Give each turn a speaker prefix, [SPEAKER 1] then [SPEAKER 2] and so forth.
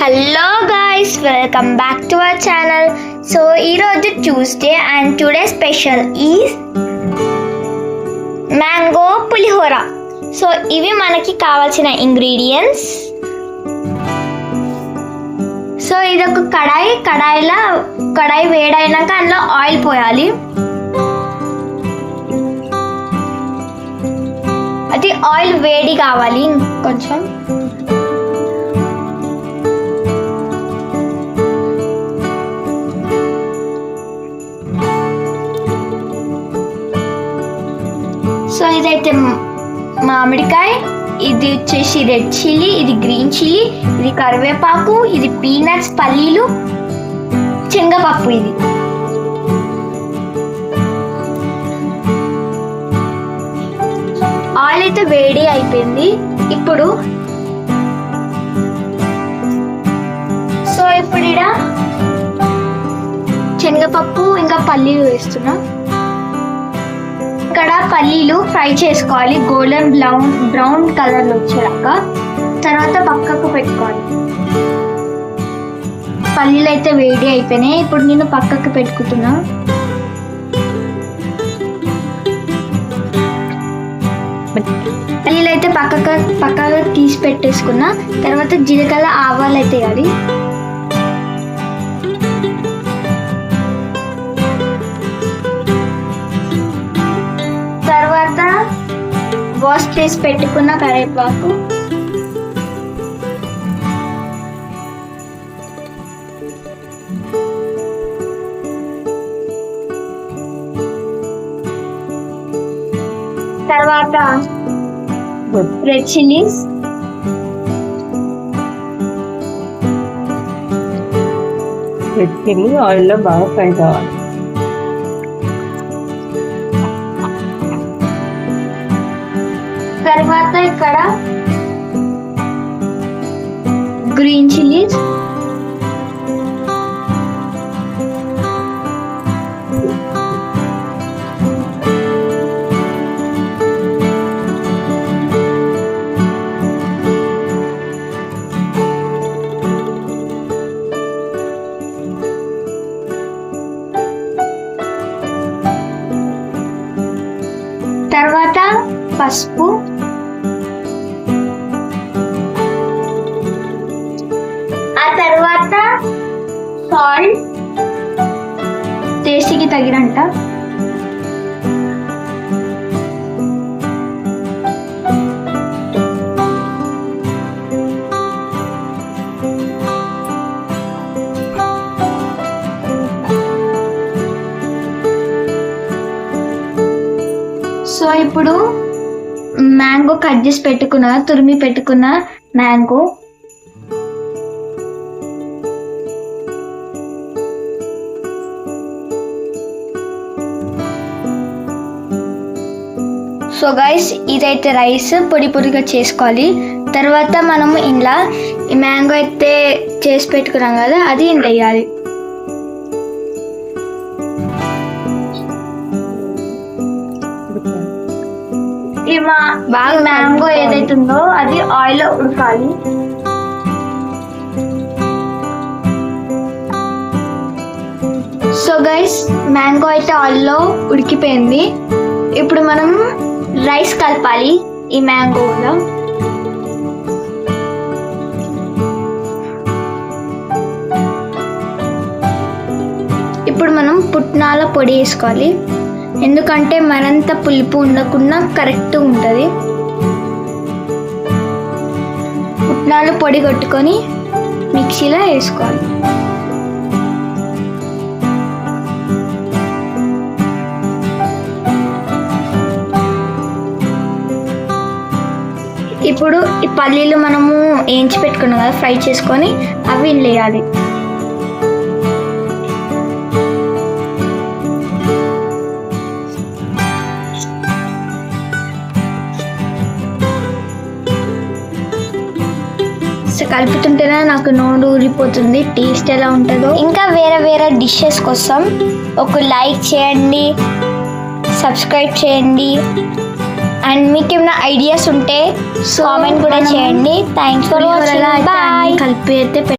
[SPEAKER 1] Hello guys, welcome back to our channel. So ఈరోజు Tuesday and today's special is mango pulihora. So ఇవి మనకి కావాల్సిన ingredients. So ఇదొక కడాయి వేడైనాక అందులో ఆయిల్ పోయాలి. అది ఆయిల్ వేడి కావాలి కొంచెం. సో ఇదైతే మామిడికాయ, ఇది వచ్చేసి రెడ్ చిల్లీ, ఇది గ్రీన్ చిల్లీ, ఇది కరివేపాకు, ఇది పీనట్స్ పల్లీలు, శనగపప్పు. ఇది ఆయిల్ అయితే వేడి అయిపోయింది. ఇప్పుడు ఇక్కడ శనగపప్పు ఇంకా పల్లీలు వేస్తున్నా. ఇక్కడ పల్లీలు ఫ్రై చేసుకోవాలి గోల్డెన్ బ్రౌన్ కలర్ వచ్చేలాగా. తర్వాత పక్కకు పెట్టుకోవాలి. పల్లీలు అయితే వేడి అయిపోయినాయి. ఇప్పుడు నేను పక్కకు పెట్టుకుంటున్నా. పల్లీలు అయితే పక్కకు తీసి పెట్టేసుకున్నా. తర్వాత జీలకర్ర ఆవాలు అయితే వేయాలి. వాష్ చేసి పెట్టుకున్న కరివేపాకు, తర్వాత రెడ్ చిల్లీస్,
[SPEAKER 2] రెడ్ చిల్లీ ఆయిల్లో బాగా ఫ్రై కావాలి.
[SPEAKER 1] తర్వాత ఇక్కడ గ్రీన్ చిల్లీస్, తర్వాత పసుపు, ఆ తర్వాత సాల్ట్ టేస్ట్కి తగినంత, సో ఇప్పుడు మ్యాంగో కట్ చేసి పెట్టుకున్న తురిమి పెట్టుకున్న మ్యాంగో, సో గైస్ ఇదైతే రైస్ పొడి పొడిగా చేసుకోవాలి. తర్వాత మనము ఇంట్లో ఈ మ్యాంగో అయితే చేసి పెట్టుకున్నాం కదా, అది ఇంట్లో వేయాలి. బాగా మ్యాంగో ఏదైతుందో అది ఆయిల్ లో ఉడకాలి. సో గైస్ మ్యాంగో అయితే ఆయిల్ లో ఉడికిపోయింది. ఇప్పుడు మనం రైస్ కలపాలి ఈ మ్యాంగోలో. ఇప్పుడు మనం పుట్నాల పొడి వేసుకోవాలి. ఎందుకంటే మరంత పులుపు ఉండకుండా కరెక్ట్ ఉంటుంది. పుట్నాలు పొడి కొట్టుకొని మిక్సీలో వేసుకోవాలి. ఇప్పుడు ఈ పల్లీలు మనము వేయించి పెట్టుకున్నాం కదా, ఫ్రై చేసుకొని అవి వేయాలి. కలుపుతుంటేనే నాకు నోరు ఊరిపోతుంది. టేస్ట్ ఎలా ఉంటుందో. ఇంకా వేరే వేరే డిషెస్ కోసం ఒక లైక్ చేయండి, సబ్స్క్రైబ్ చేయండి, అండ్ మీకు ఏమైనా ఐడియాస్ ఉంటే కామెంట్ కూడా చేయండి. Thanks for watching. బాయ్. కలిపి అయితే